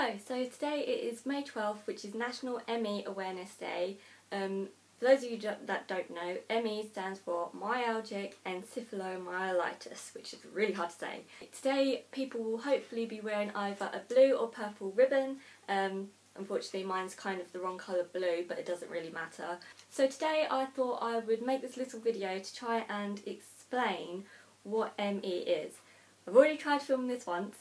Hello, so today it is May 12th, which is National M.E Awareness Day. For those of you that don't know, M.E stands for myalgic encephalomyelitis, which is really hard to say. Today people will hopefully be wearing either a blue or purple ribbon. Unfortunately mine's kind of the wrong colour blue, but it doesn't really matter. So today I thought I would make this little video to try and explain what M.E is. I've already tried filming this once,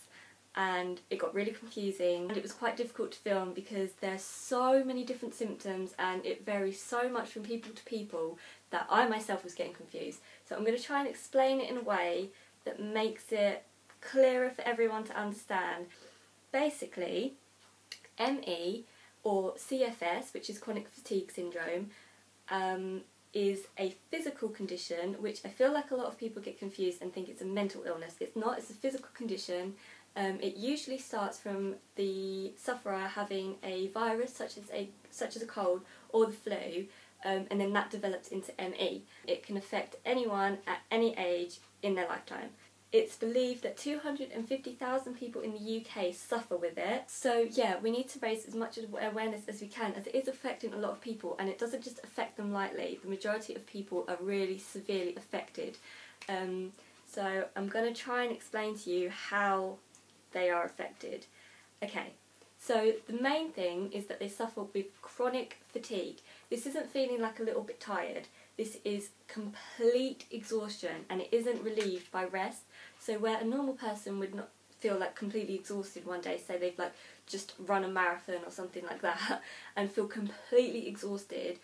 and it got really confusing and it was quite difficult to film because there's so many different symptoms and it varies so much from people to people that I myself was getting confused. So I'm going to try and explain it in a way that makes it clearer for everyone to understand. Basically, ME or CFS, which is chronic fatigue syndrome, is a physical condition which I feel like a lot of people get confused and think it's a mental illness. It's not, it's a physical condition. It usually starts from the sufferer having a virus such as a cold or the flu, and then that develops into ME. It can affect anyone at any age in their lifetime. It's believed that 250,000 people in the UK suffer with it. So yeah, we need to raise as much awareness as we can, as it is affecting a lot of people, and it doesn't just affect them lightly. The majority of people are really severely affected. So I'm going to try and explain to you how they are affected. Okay, so the main thing is that they suffer with chronic fatigue. This isn't feeling like a little bit tired. This is complete exhaustion, and it isn't relieved by rest. So where a normal person would not feel like completely exhausted one day, say they've like just run a marathon or something like that and feel completely exhausted,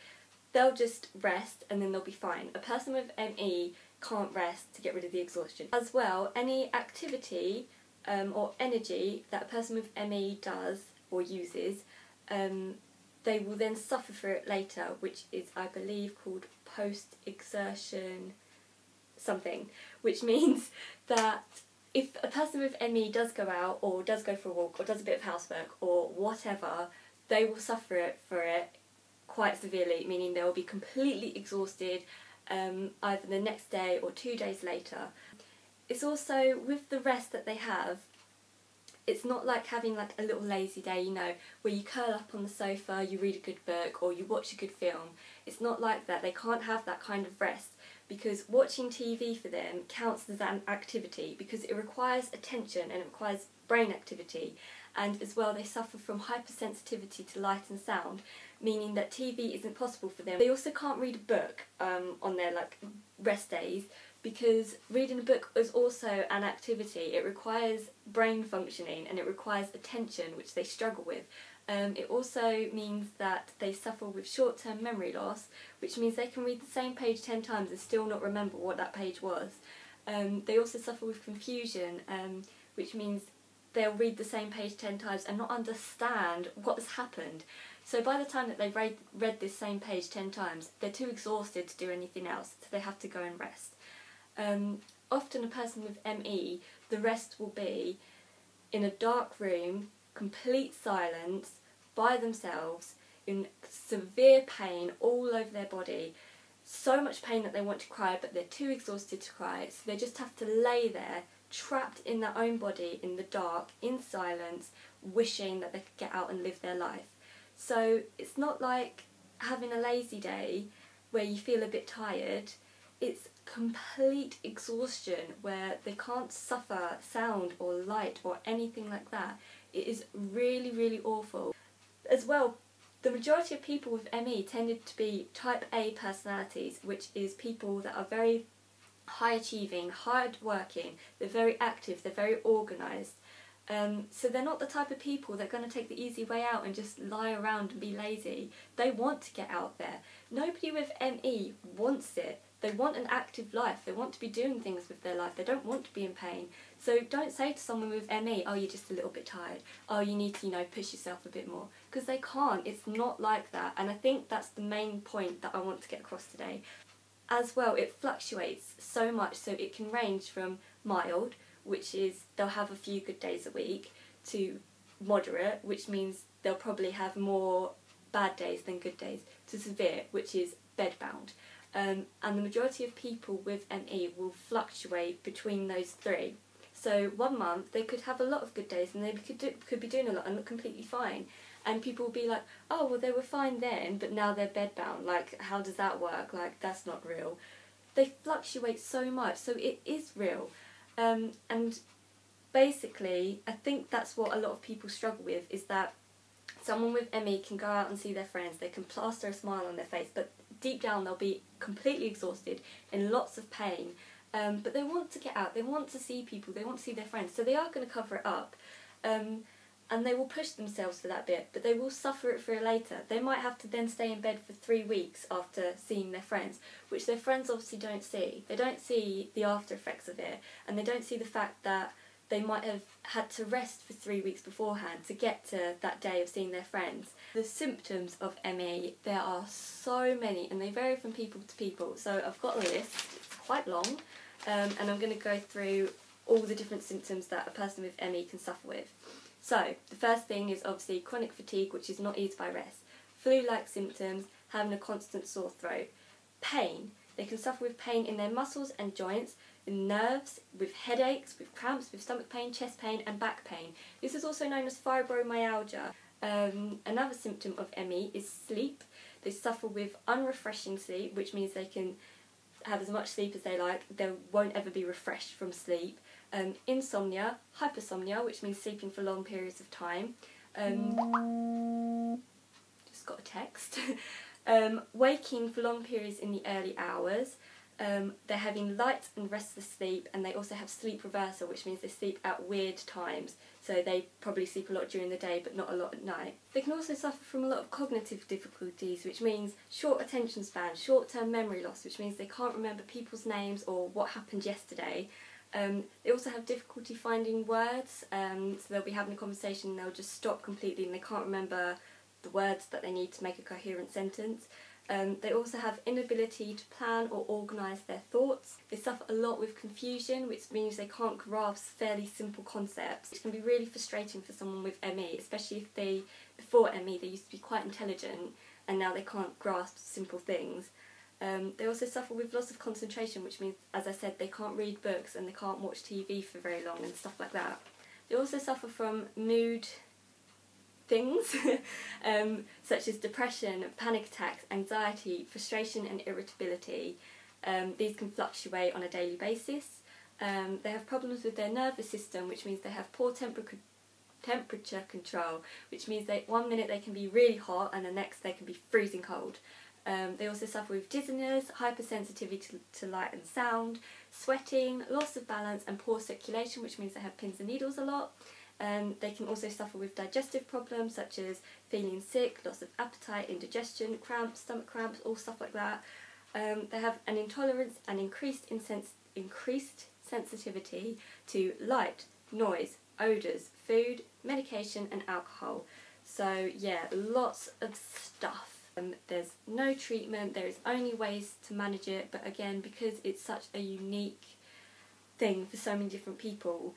they'll just rest and then they'll be fine. A person with ME can't rest to get rid of the exhaustion. As well, any activity or energy that a person with ME does or uses, they will then suffer for it later, which is, I believe, called post-exertion something, which means that if a person with ME does go out or does go for a walk or does a bit of housework or whatever, they will suffer for it quite severely, meaning they will be completely exhausted either the next day or 2 days later. It's also, with the rest that they have, it's not like having like a little lazy day, you know, where you curl up on the sofa, you read a good book or you watch a good film. It's not like that. They can't have that kind of rest because watching TV for them counts as an activity because it requires attention and it requires brain activity. And as well, they suffer from hypersensitivity to light and sound, meaning that TV isn't possible for them. They also can't read a book on their like rest days, because reading a book is also an activity. It requires brain functioning and it requires attention, which they struggle with. It also means that they suffer with short-term memory loss, which means they can read the same page 10 times and still not remember what that page was. They also suffer with confusion, which means they'll read the same page 10 times and not understand what has happened. So by the time that they've read this same page 10 times, they're too exhausted to do anything else, so they have to go and rest. Often a person with ME, the rest will be in a dark room, complete silence, by themselves, in severe pain all over their body. So much pain that they want to cry, but they're too exhausted to cry, so they just have to lay there, trapped in their own body, in the dark, in silence, wishing that they could get out and live their life. So it's not like having a lazy day where you feel a bit tired. It's complete exhaustion where they can't suffer sound or light or anything like that. It is really, really awful. As well, the majority of people with ME tended to be type A personalities, which is people that are very high achieving, hard working, they're very active, they're very organised. So they're not the type of people that are going to take the easy way out and just lie around and be lazy. They want to get out there. Nobody with ME wants it. They want an active life. They want to be doing things with their life. They don't want to be in pain. So don't say to someone with ME, oh, you're just a little bit tired. Oh, you need to, you know, push yourself a bit more. Because they can't. It's not like that. And I think that's the main point that I want to get across today. As well, it fluctuates so much, so it can range from mild, which is they'll have a few good days a week, to moderate, which means they'll probably have more bad days than good days, to severe, which is bedbound. And the majority of people with ME will fluctuate between those three. So 1 month they could have a lot of good days and they could be doing a lot and look completely fine. And people will be like, oh, well, they were fine then, but now they're bedbound. Like, how does that work? Like, that's not real. They fluctuate so much, so it is real. And basically, I think that's what a lot of people struggle with, is that someone with ME can go out and see their friends, they can plaster a smile on their face, but deep down they'll be completely exhausted, in lots of pain. But they want to get out, they want to see people, they want to see their friends, so they are going to cover it up. And they will push themselves for that bit, but they will suffer it for it later. They might have to then stay in bed for 3 weeks after seeing their friends, which their friends obviously don't see. They don't see the after effects of it, and they don't see the fact that they might have had to rest for 3 weeks beforehand to get to that day of seeing their friends. The symptoms of ME, there are so many, and they vary from people to people. So I've got a list, it's quite long, and I'm going to go through all the different symptoms that a person with ME can suffer with. So, the first thing is obviously chronic fatigue, which is not eased by rest. Flu-like symptoms, having a constant sore throat. Pain. They can suffer with pain in their muscles and joints, in nerves, with headaches, with cramps, with stomach pain, chest pain and back pain. This is also known as fibromyalgia. Another symptom of ME is sleep. They suffer with unrefreshing sleep, which means they can have as much sleep as they like. They won't ever be refreshed from sleep. Insomnia, hypersomnia, which means sleeping for long periods of time. Just got a text. Waking for long periods in the early hours. They're having light and restless sleep, and they also have sleep reversal, which means they sleep at weird times. So they probably sleep a lot during the day, but not a lot at night. They can also suffer from a lot of cognitive difficulties, which means short attention span, short-term memory loss, which means they can't remember people's names or what happened yesterday. They also have difficulty finding words, so they'll be having a conversation and they'll just stop completely and they can't remember the words that they need to make a coherent sentence. They also have inability to plan or organise their thoughts. They suffer a lot with confusion, which means they can't grasp fairly simple concepts, which can be really frustrating for someone with ME, especially if they, before ME, they used to be quite intelligent and now they can't grasp simple things. They also suffer with loss of concentration, which means, as I said, they can't read books and they can't watch TV for very long and stuff like that. They also suffer from mood things, such as depression, panic attacks, anxiety, frustration and irritability. These can fluctuate on a daily basis. They have problems with their nervous system, which means they have poor temperature control, which means that 1 minute they can be really hot and the next they can be freezing cold. They also suffer with dizziness, hypersensitivity to light and sound, sweating, loss of balance and poor circulation, which means they have pins and needles a lot. They can also suffer with digestive problems such as feeling sick, loss of appetite, indigestion, cramps, stomach cramps, all stuff like that. They have an intolerance and increased sensitivity to light, noise, odours, food, medication and alcohol. So yeah, lots of stuff. There's no treatment, there is only ways to manage it, but again, because it's such a unique thing for so many different people,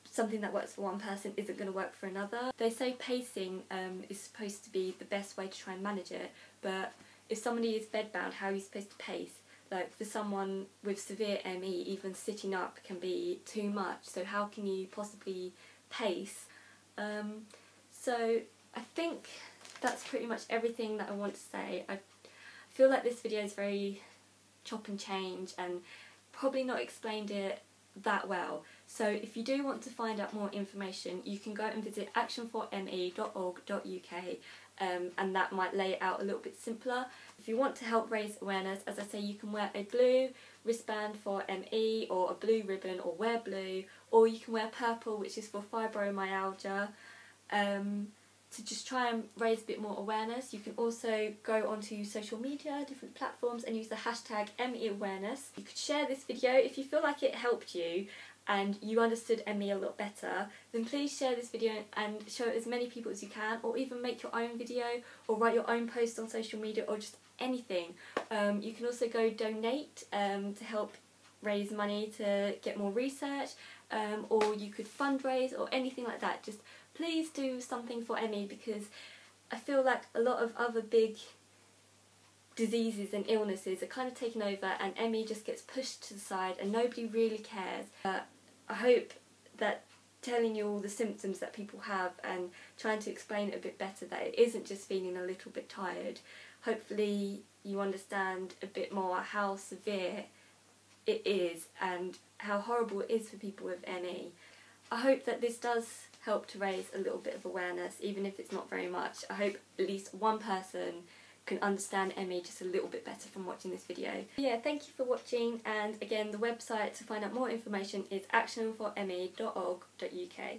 something that works for one person isn't going to work for another. They say pacing is supposed to be the best way to try and manage it, but if somebody is bedbound, how are you supposed to pace? Like, for someone with severe ME, even sitting up can be too much, so how can you possibly pace? So I think that's pretty much everything that I want to say. I feel like this video is very chop and change and probably not explained it that well. So if you do want to find out more information, you can go and visit actionforme.org.uk, and that might lay it out a little bit simpler. If you want to help raise awareness, as I say, you can wear a blue wristband for ME or a blue ribbon, or wear blue, or you can wear purple, which is for fibromyalgia. To just try and raise a bit more awareness. You can also go onto social media, different platforms, and use the hashtag M.E Awareness. You could share this video if you feel like it helped you and you understood ME a lot better, then please share this video and show it as many people as you can, or even make your own video or write your own post on social media or just anything. You can also go donate to help raise money to get more research, or you could fundraise or anything like that. Just please do something for ME, because I feel like a lot of other big diseases and illnesses are kind of taken over and ME just gets pushed to the side and nobody really cares. But I hope that telling you all the symptoms that people have and trying to explain it a bit better, that it isn't just feeling a little bit tired. Hopefully you understand a bit more how severe it is and how horrible it is for people with ME. I hope that this does help to raise a little bit of awareness, even if it's not very much. I hope at least one person can understand ME just a little bit better from watching this video. Yeah, thank you for watching, and again, the website to find out more information is actionforme.org.uk.